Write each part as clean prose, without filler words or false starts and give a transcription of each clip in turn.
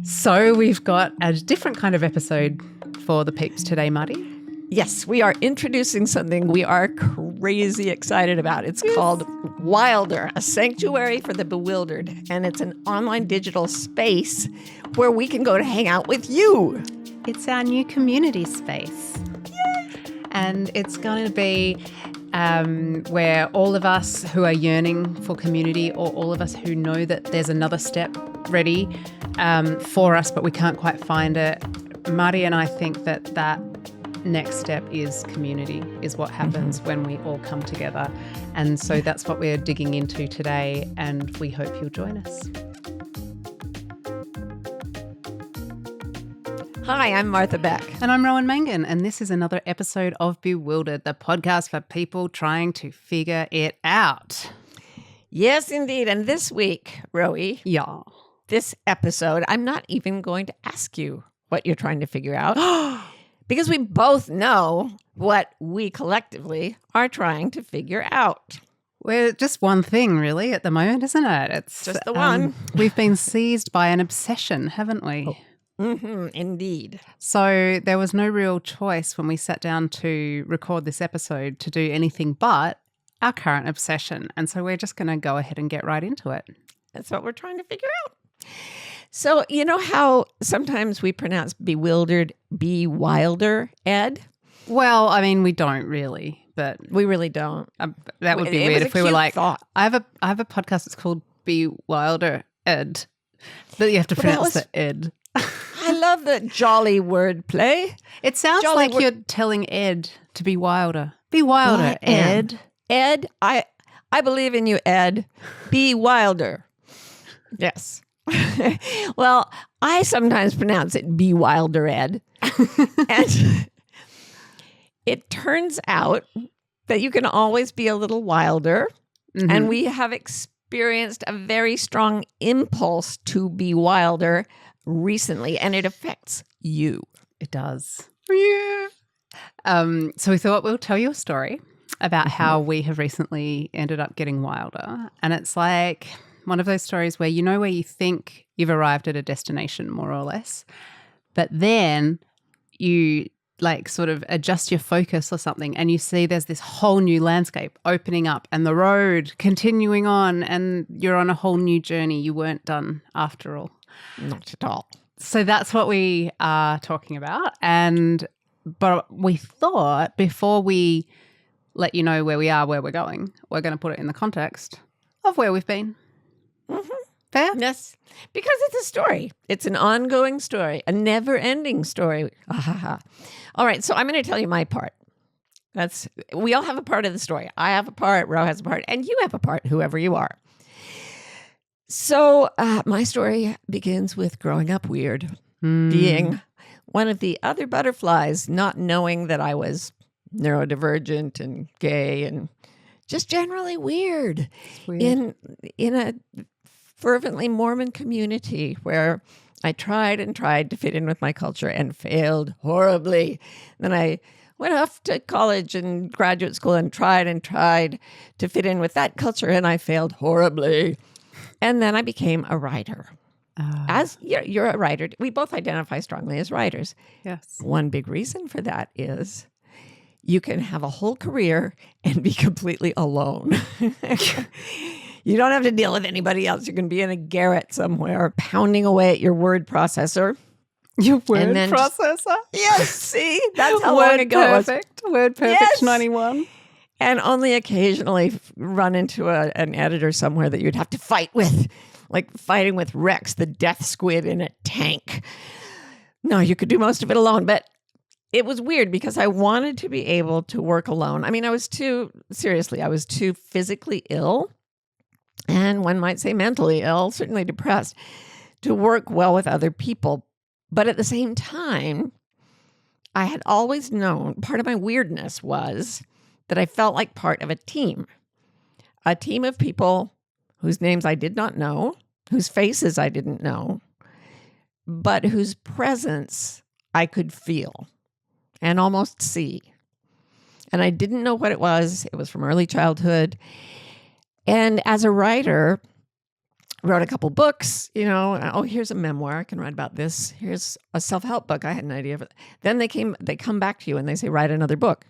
So we've got a different kind of episode for the peeps today, Marty. Yes, we are introducing something we are crazy excited about. It's called Wilder, a sanctuary for the bewildered. And it's an online digital space where we can go to hang out with you. It's our new community space. Yay! And it's going to be where all of us who are yearning for community, or all of us who know that there's another step ready for us, but we can't quite find it. Marty and I think that next step is community, is what happens when we all come together. And so that's what we're digging into today, and we hope you'll join us. Hi, I'm Martha Beck. And I'm Rowan Mangan, and this is another episode of Bewildered, the podcast for people trying to figure it out. Yes, indeed. And this week, Rowie, Yeah. this episode, I'm not even going to ask you what you're trying to figure out. Because we both know what we collectively are trying to figure out. We're just one thing, really, at the moment, isn't it? It's just the one. We've been seized by an obsession, haven't we? Oh. Mm-hmm, indeed. So there was no real choice when we sat down to record this episode to do anything but our current obsession. And so we're just going to go ahead and get right into it. That's what we're trying to figure out. So, you know how sometimes we pronounce bewildered Bewilder, Ed? Well, I mean, we don't really, but we really don't. That would be weird if we were like, I have a podcast that's called Bewildered, Ed, but you have to pronounce the Ed. I love the jolly wordplay. It sounds like you're telling Ed to be wilder. Be wilder, Ed. Ed, I believe in you, Ed. Be wilder. Yes. Well, I sometimes pronounce it Be Wilder, Ed. And it turns out that you can always be a little wilder. Mm-hmm. And we have experienced a very strong impulse to be wilder recently, and it affects you. It does. Yeah. So we thought we'll tell you a story about how we have recently ended up getting wilder. And it's like one of those stories where you know where you think you've arrived at a destination, more or less, but then you like sort of adjust your focus or something and you see there's this whole new landscape opening up and the road continuing on, and you're on a whole new journey. You weren't done after all. Not at all. So that's what we are talking about. But we thought before we let you know where we are, where we're going, we're going to put it in the context of where we've been. Mm-hmm. Fair? Yes. Because it's a story. It's an ongoing story, a never-ending story. All right. So I'm going to tell you my part. We all have a part of the story. I have a part, Ro has a part, and you have a part, whoever you are. So my story begins with growing up weird, being one of the other butterflies, not knowing that I was neurodivergent and gay and just generally weird. In a fervently Mormon community where I tried and tried to fit in with my culture and failed horribly. Then I went off to college and graduate school and tried to fit in with that culture, and I failed horribly. And then I became a writer. As you're a writer, we both identify strongly as writers. Yes. One big reason for that is you can have a whole career and be completely alone. You don't have to deal with anybody else. You can be in a garret somewhere, pounding away at your word processor. Your word processor? Yes, see? That's how long ago it was. Word Perfect yes. 91. And only occasionally run into an editor somewhere that you'd have to fight with, like fighting with Rex, the death squid in a tank. No, you could do most of it alone, but it was weird because I wanted to be able to work alone. I mean, I was too physically ill, and one might say mentally ill, certainly depressed, to work well with other people. But at the same time, I had always known part of my weirdness was that I felt like part of a team of people whose names I did not know, whose faces I didn't know, but whose presence I could feel and almost see. And I didn't know what it was. It was from early childhood. And as a writer, wrote a couple books, oh, here's a memoir. I can write about this. Here's a self-help book. I had an idea of it. Then they come back to you and they say, write another book.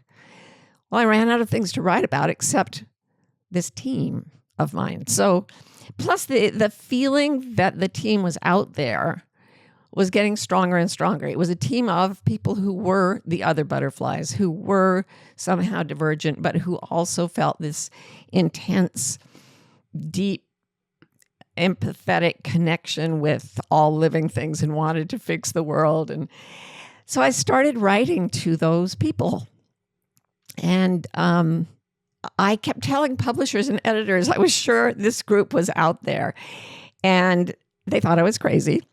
Well, I ran out of things to write about except this team of mine. So plus the feeling that the team was out there was getting stronger and stronger. It was a team of people who were the other butterflies, who were somehow divergent, but who also felt this intense, deep, empathetic connection with all living things and wanted to fix the world. And so I started writing to those people. And I kept telling publishers and editors I was sure this group was out there. And they thought I was crazy.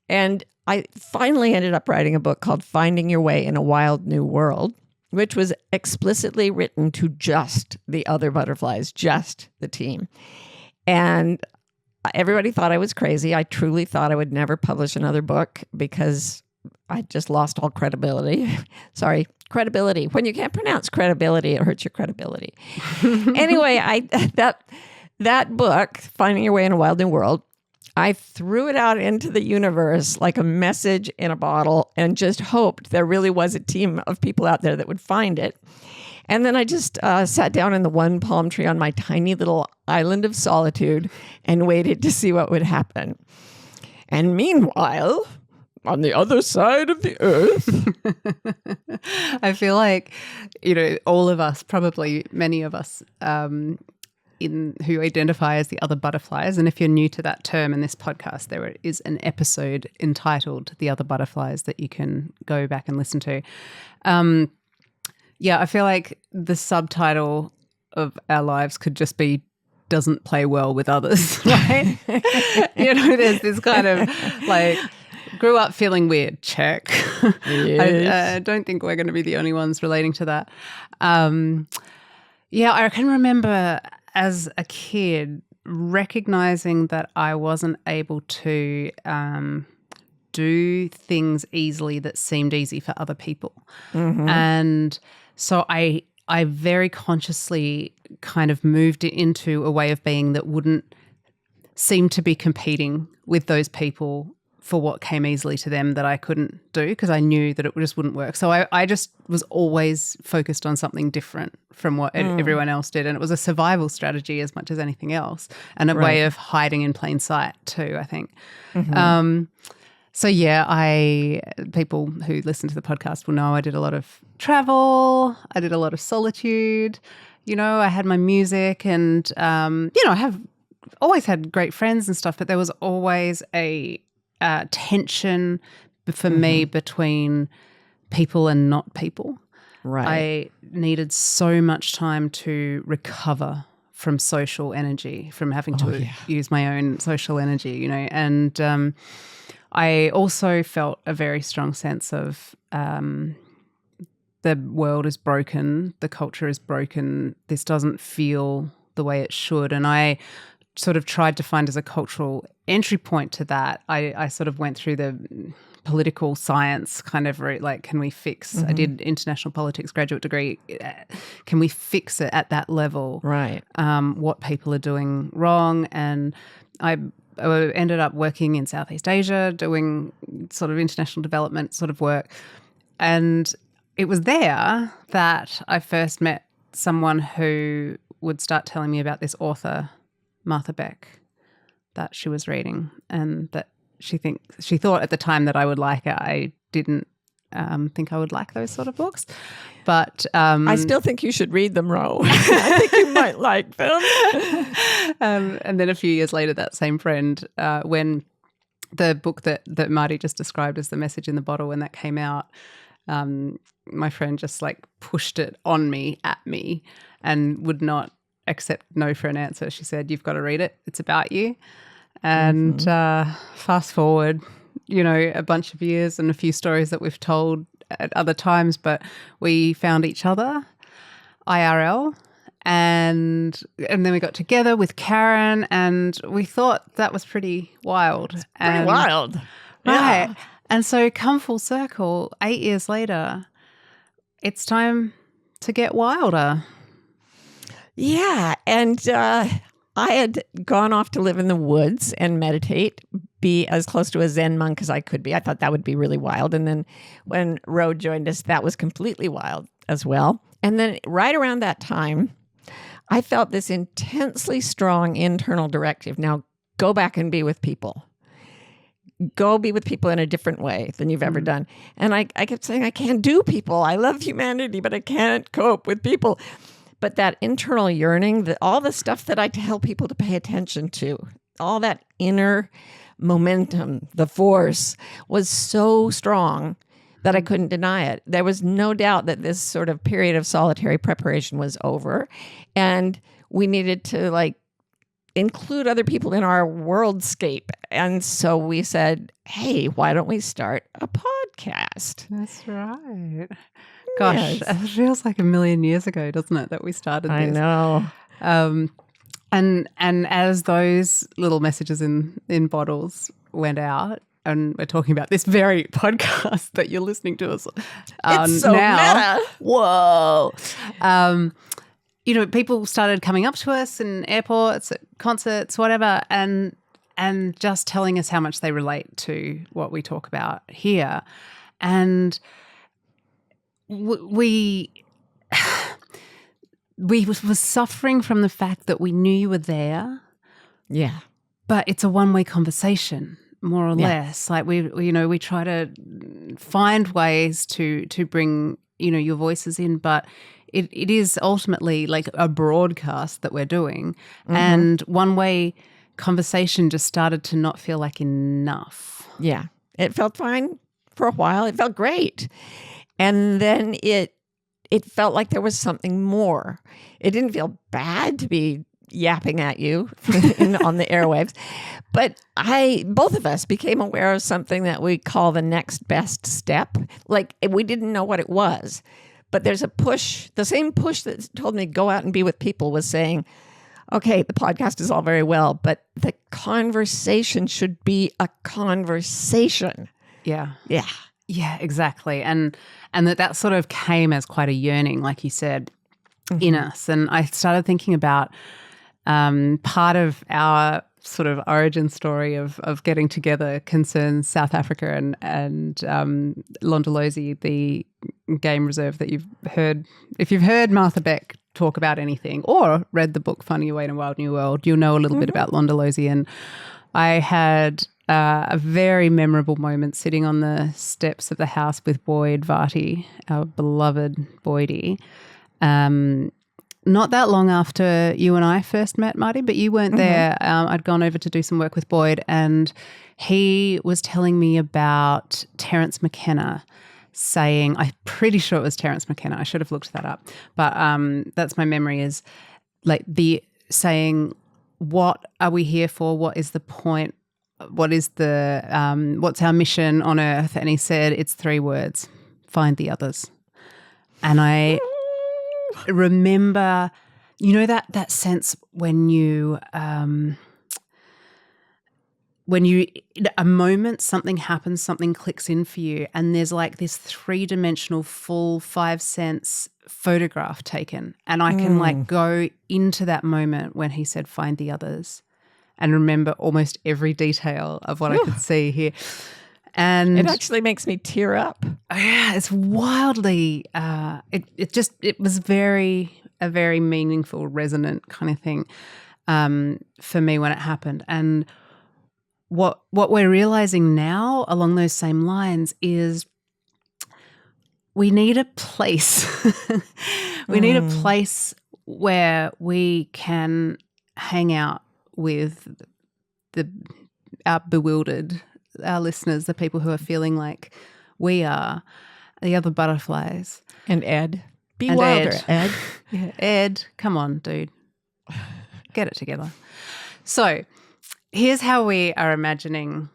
And I finally ended up writing a book called Finding Your Way in a Wild New World, which was explicitly written to just the other butterflies, just the team. And everybody thought I was crazy. I truly thought I would never publish another book because I just lost all credibility. Sorry, credibility. When you can't pronounce credibility, it hurts your credibility. Anyway, that book, Finding Your Way in a Wild New World, I threw it out into the universe like a message in a bottle and just hoped there really was a team of people out there that would find it. And then I just sat down in the one palm tree on my tiny little island of solitude and waited to see what would happen. And meanwhile, on the other side of the earth, I feel like, all of us, probably many of us, who identify as the other butterflies. And if you're new to that term in this podcast, there is an episode entitled The Other Butterflies that you can go back and listen to. I feel like the subtitle of our lives could just be doesn't play well with others, right? There's this kind of like grew up feeling weird, check. Yes. I don't think we're going to be the only ones relating to that. I can remember as a kid recognizing that I wasn't able to do things easily that seemed easy for other people. Mm-hmm. And so I very consciously kind of moved it into a way of being that wouldn't seem to be competing with those people for what came easily to them that I couldn't do because I knew that it just wouldn't work. So I just was always focused on something different from what everyone else did. And it was a survival strategy as much as anything else and a way of hiding in plain sight too, I think. Mm-hmm. People who listen to the podcast will know I did a lot of travel. I did a lot of solitude. I had my music and, I have always had great friends and stuff, but there was always a tension for me between people and not people. Right. I needed so much time to recover from social energy, from having to use my own social energy, and I also felt a very strong sense of the world is broken, the culture is broken, this doesn't feel the way it should. And I sort of tried to find as a cultural entry point to that. I sort of went through the political science kind of route, like can we fix, I did international politics graduate degree, can we fix it at that level? Right. What people are doing wrong. And I ended up working in Southeast Asia doing sort of international development sort of work. And it was there that I first met someone who would start telling me about this author, Martha Beck, that she was reading and that she thought at the time that I would like it. I didn't think I would like those sort of books. But I still think you should read them, Ro. I think you might like them. And then a few years later, that same friend, when the book that Marty just described as The Message in the Bottle, when that came out, my friend just like pushed it on me, at me, and would not accept no for an answer. She said, you've got to read it. It's about you. And fast forward, a bunch of years and a few stories that we've told at other times, but we found each other IRL and then we got together with Karen and we thought that was pretty wild. Pretty wild. Right. Yeah. And so come full circle, 8 years later, it's time to get wilder. Yeah. And I had gone off to live in the woods and meditate, be as close to a Zen monk as I could be. I thought that would be really wild. And then when Ro joined us, that was completely wild as well. And then right around that time, I felt this intensely strong internal directive. Now, go back and be with people. Go be with people in a different way than you've ever done. And I kept saying, I can't do people. I love humanity, but I can't cope with people. But that internal yearning, all the stuff that I tell people to pay attention to, all that inner momentum, the force was so strong that I couldn't deny it. There was no doubt that this sort of period of solitary preparation was over. And we needed to include other people in our worldscape. And so we said, hey, why don't we start a podcast? That's right. Gosh, Yes. it feels like a million years ago, doesn't it, that we started this? I know. And as those little messages in bottles went out, and we're talking about this very podcast that you're listening to us It's so now. meta. Whoa. People started coming up to us in airports, at concerts, whatever, and just telling us how much they relate to what we talk about here. And we were suffering from the fact that we knew you were there. Yeah. But it's a one-way conversation, more or less. Like we try to find ways to bring, your voices in, but it is ultimately like a broadcast that we're doing. Mm-hmm. And one-way conversation just started to not feel like enough. Yeah. It felt fine for a while. It felt great. And then it felt like there was something more. It didn't feel bad to be yapping at you on the airwaves. But both of us became aware of something that we call the next best step. Like, we didn't know what it was. But there's a push, the same push that told me to go out and be with people was saying, okay, the podcast is all very well, but the conversation should be a conversation. Yeah. Yeah. Yeah, exactly. And that sort of came as quite a yearning, like you said, in us. And I started thinking about part of our sort of origin story of getting together concerns South Africa and Londolozi, the game reserve that you've heard. If you've heard Martha Beck talk about anything or read the book Funny Away in a Wild New World, you'll know a little bit about Londolozi. And I had a very memorable moment sitting on the steps of the house with Boyd Varty, our beloved Boydie. Not that long after you and I first met, Marty, but you weren't there. I'd gone over to do some work with Boyd, and he was telling me about Terence McKenna saying, I'm pretty sure it was Terence McKenna. I should have looked that up. But that's my memory, is like the saying, what are we here for? What is the point? What is what's our mission on earth? And he said, it's 3 words, find the others. And I remember, that sense when you, a moment, something happens, something clicks in for you, and there's like this 3-dimensional full 5 sense photograph taken. And I can like go into that moment when he said, find the others, and remember almost every detail of what I could see here. And it actually makes me tear up. Yeah, it's wildly, it was a very meaningful, resonant kind of thing for me when it happened. And what we're realizing now along those same lines is we need a place. We need a place where we can hang out with our bewildered, our listeners, the people who are feeling like we are, the other butterflies. And Ed. Be And wilder, Ed. Yeah, Ed, come on, dude. Get it together. So here's how we are imagining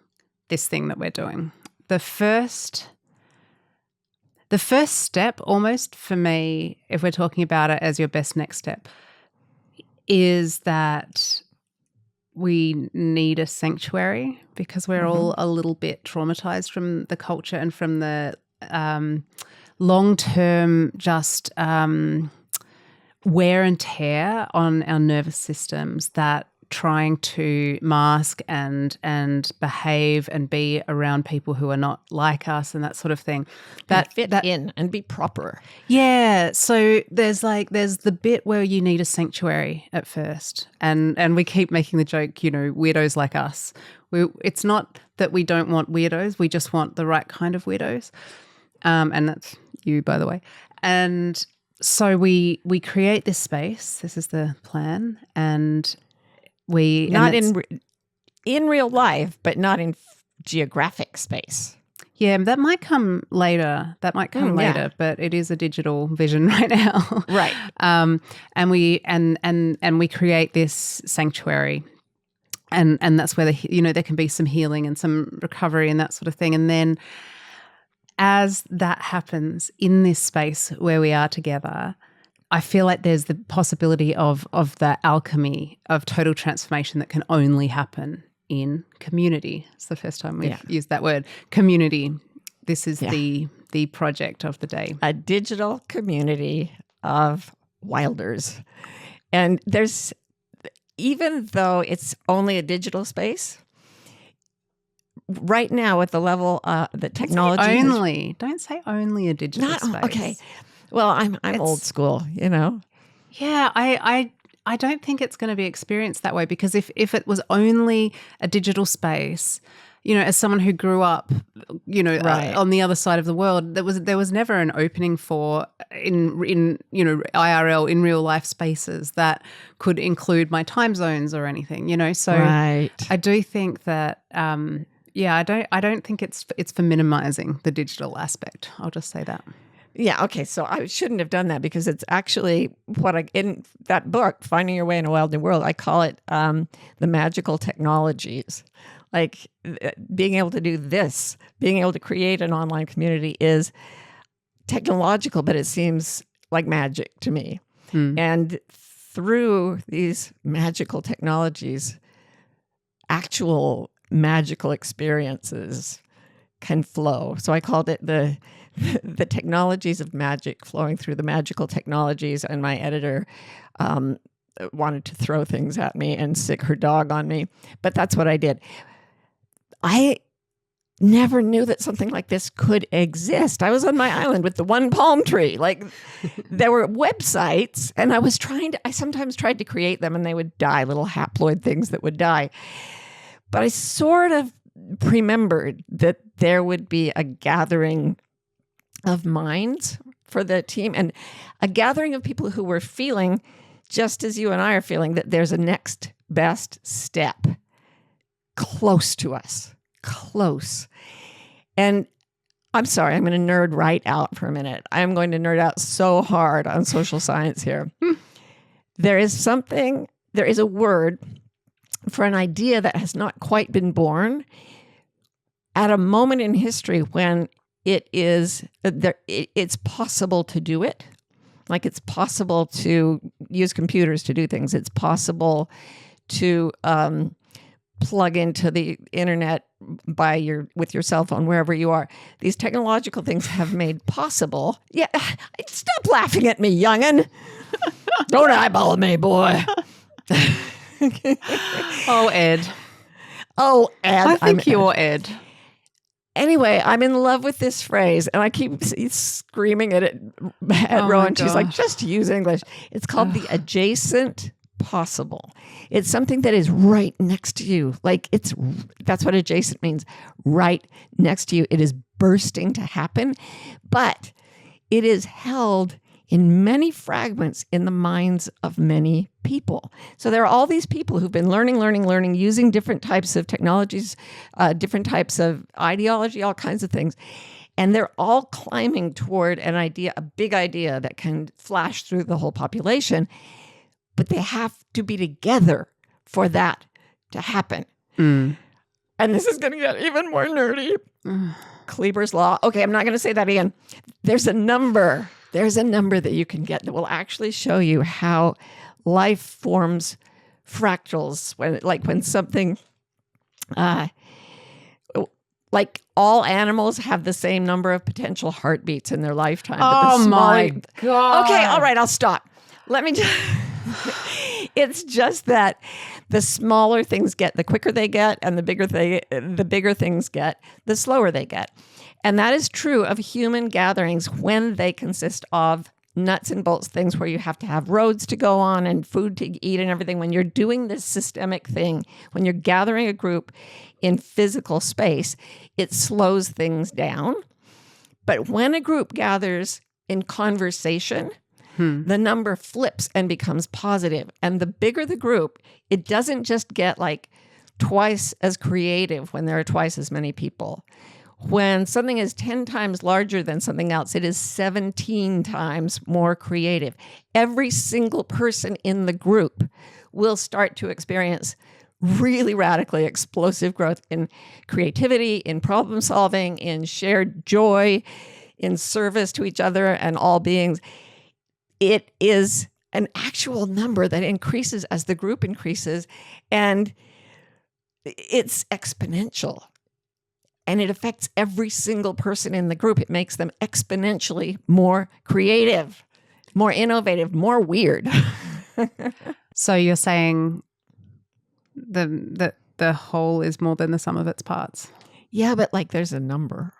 this thing that we're doing. The first step, almost for me, if we're talking about it as your best next step, is that we need a sanctuary, because we're all a little bit traumatized from the culture and from the long-term just wear and tear on our nervous systems that trying to mask and behave and be around people who are not like us and that sort of thing. That fit in and be proper. Yeah. So there's the bit where you need a sanctuary at first, and we keep making the joke, weirdos like us. It's not that we don't want weirdos, we just want the right kind of weirdos. And that's you, by the way. And so we create this space. This is the plan, and in real life, but not in geographic space. Yeah, that might come later. Yeah. But it is a digital vision right now, Right? And we create this sanctuary, and that's where there can be some healing and some recovery and that sort of thing, and then. As that happens in this space where we are together, I feel like there's the possibility of the alchemy of total transformation that can only happen in community. It's the first time we've used that word, community. This is the project of the day. A digital community of wilders. And even though it's only a digital space, right now at the level that technology don't say only a digital space. Okay. Well, I'm old school, Yeah, I don't think it's going to be experienced that way, because if it was only a digital space, as someone who grew up, Right. On the other side of the world, there was never an opening for in IRL, in real life spaces that could include my time zones or anything, So Right. I do think that. I don't think it's for minimizing the digital aspect. I'll just say that. Yeah, okay. So I shouldn't have done that, because it's actually in that book, Finding Your Way in a Wild New World, I call it the magical technologies. Like being able to do this, being able to create an online community is technological, but it seems like magic to me. And through these magical technologies, actual magical experiences can flow. So I called it the technologies of magic flowing through the magical technologies. And my editor wanted to throw things at me and sick her dog on me. But that's what I did. I never knew that something like this could exist. I was on my island with the one palm tree. Like there were websites, and I sometimes tried to create them, and they would die, little haploid things that would die. But I sort of remembered that there would be a gathering of minds for the team, and a gathering of people who were feeling, just as you and I are feeling, that there's a next best step close to us. Close. And I'm sorry, I'm going to nerd right out for a minute. I'm going to nerd out so hard on social science here. There is a word for an idea that has not quite been born at a moment in history when it's possible to do it. Like it's possible to use computers to do things. It's possible to plug into the internet with your cell phone wherever you are. These technological things have made possible. Yeah, stop laughing at me, young'un. Don't eyeball me, boy. Oh, Ed. Oh, Ed. I think you're Ed. Anyway, I'm in love with this phrase, and I keep screaming at Rowan. She's like, just use English. It's called the adjacent possible. It's something that is right next to you. Like that's what adjacent means. Right next to you. It is bursting to happen, but it is held in many fragments in the minds of many people. So there are all these people who've been learning, using different types of technologies, different types of ideology, all kinds of things. And they're all climbing toward an idea, a big idea that can flash through the whole population. But they have to be together for that to happen. And this is going to get even more nerdy. Kleber's Law. Okay, I'm not going to say that again. There's a number that you can get that will actually show you how life forms fractals. When something, like all animals have the same number of potential heartbeats in their lifetime. Oh my God. Okay, all right, I'll stop. Let me just... It's just that The smaller things get, the quicker they get, and the bigger things get, the slower they get. And that is true of human gatherings when they consist of nuts and bolts things where you have to have roads to go on and food to eat and everything. When you're doing this systemic thing, when you're gathering a group in physical space, it slows things down. But when a group gathers in conversation, the number flips and becomes positive. And the bigger the group, it doesn't just get like twice as creative when there are twice as many people. When something is 10 times larger than something else, it is 17 times more creative. Every single person in the group will start to experience really radically explosive growth in creativity, in problem solving, in shared joy, in service to each other and all beings. It is an actual number that increases as the group increases, and it's exponential. And it affects every single person in the group. It makes them exponentially more creative, more innovative, more weird. So you're saying the whole is more than the sum of its parts? Yeah, but like there's a number.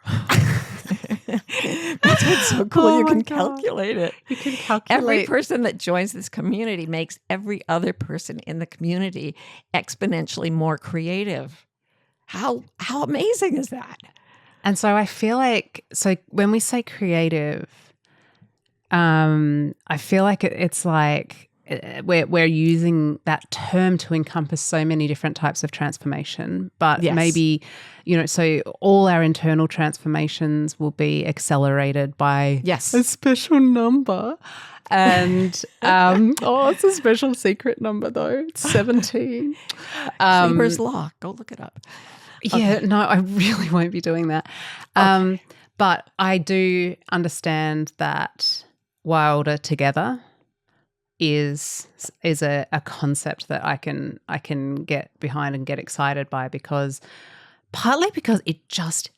That's what's so cool. Oh you my can God. calculate it. You can calculate. Every person that joins this community makes every other person in the community exponentially more creative. How amazing is that? And so I feel like, so when we say creative, I feel like it's like we're using that term to encompass so many different types of transformation. But Yes. maybe, so all our internal transformations will be accelerated by Yes. a special number. And it's a special secret number though. It's 17. Kleber's Law. Go look it up. Yeah, no, I really won't be doing that. But I do understand that wilder together is a concept that I can get behind and get excited by, partly because it just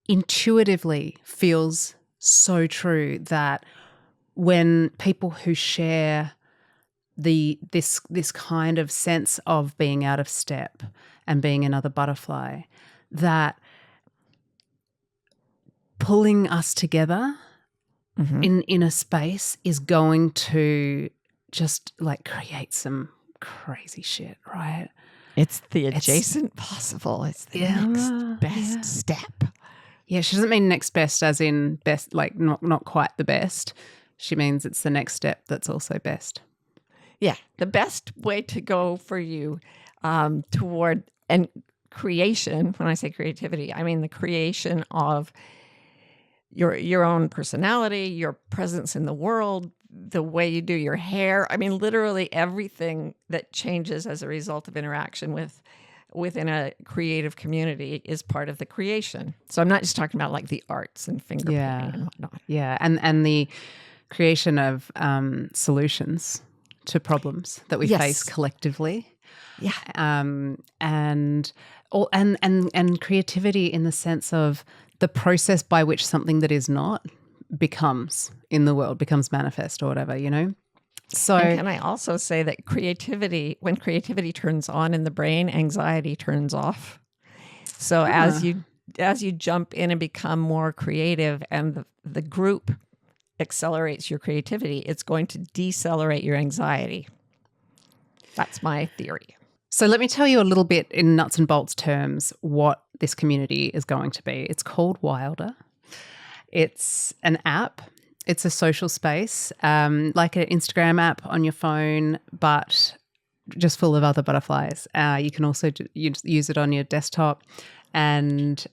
intuitively feels so true that when people who share this kind of sense of being out of step and being another butterfly, that pulling us together in a space is going to just like create some crazy shit, right? It's the adjacent possible. It's the next best step. Yeah, she doesn't mean next best as in best, like not quite the best. She means it's the next step that's also best. Yeah, the best way to go for you toward and creation. When I say creativity, I mean the creation of your own personality, your presence in the world, the way you do your hair. I mean, literally everything that changes as a result of interaction within a creative community is part of the creation. So I'm not just talking about like the arts and finger painting and whatnot. Yeah, and the creation of solutions to problems that we face collectively. Yeah. And creativity in the sense of the process by which something that is not becomes in the world, becomes manifest or whatever, So and can I also say that when creativity turns on in the brain, anxiety turns off. So as you jump in and become more creative and the group accelerates your creativity, it's going to decelerate your anxiety. That's my theory. So let me tell you a little bit in nuts and bolts terms what this community is going to be. It's called Wilder. It's an app. It's a social space, like an Instagram app on your phone, but just full of other butterflies. You can also use it on your desktop. And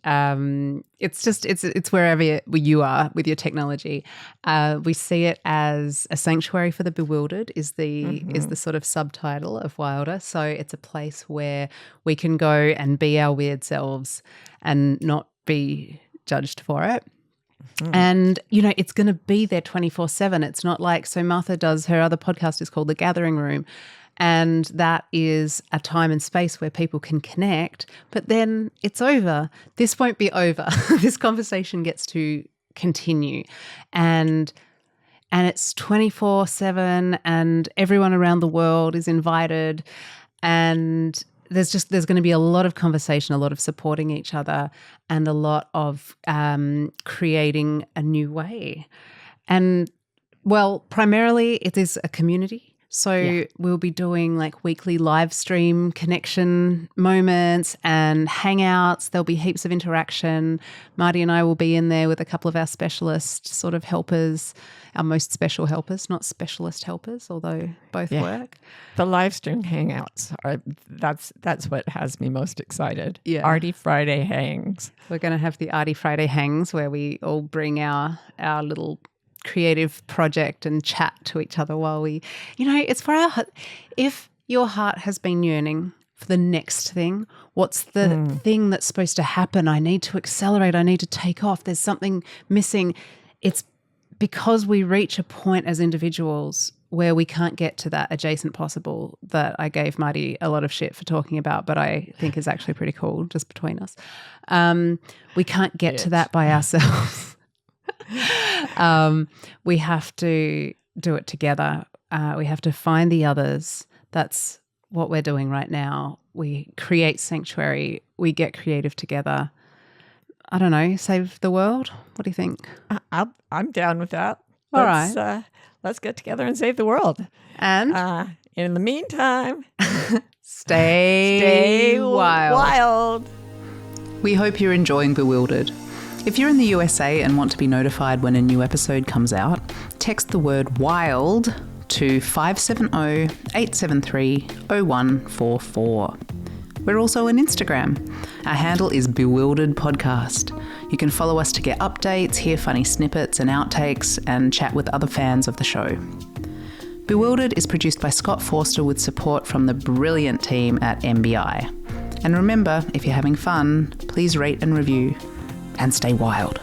it's wherever you are with your technology. We see it as a sanctuary for the bewildered is the sort of subtitle of Wilder. So it's a place where we can go and be our weird selves and not be judged for it. And, it's going to be there 24/7. It's not like, so Martha does, her other podcast is called The Gathering Room. And that is a time and space where people can connect, but then it's over. This won't be over. This conversation gets to continue. And it's 24/7 and everyone around the world is invited. And there's going to be a lot of conversation, a lot of supporting each other, and a lot of creating a new way. And, well, primarily it is a community. So we'll be doing like weekly live stream connection moments and hangouts. There'll be heaps of interaction. Marty and I will be in there with a couple of our specialist sort of helpers, our most special helpers, not specialist helpers, although both work. The live stream hangouts that's what has me most excited. Yeah. Arty Friday hangs. We're going to have the Arty Friday hangs where we all bring our little creative project and chat to each other while we, it's for our, if your heart has been yearning for the next thing, what's the thing that's supposed to happen? I need to accelerate. I need to take off. There's something missing. It's because we reach a point as individuals where we can't get to that adjacent possible that I gave Marty a lot of shit for talking about, but I think is actually pretty cool just between us. We can't get to that by ourselves. We have to do it together. We have to find the others. That's what we're doing right now. We create sanctuary. We get creative together. I don't know, save the world? What do you think? I'm down with that. All right. Let's get together and save the world. And in the meantime, stay wild. We hope you're enjoying Bewildered. If you're in the USA and want to be notified when a new episode comes out, text the word WILD to 570-873-0144. We're also on Instagram. Our handle is Bewildered Podcast. You can follow us to get updates, hear funny snippets and outtakes, and chat with other fans of the show. Bewildered is produced by Scott Forster with support from the brilliant team at MBI. And remember, if you're having fun, please rate and review. And stay wild.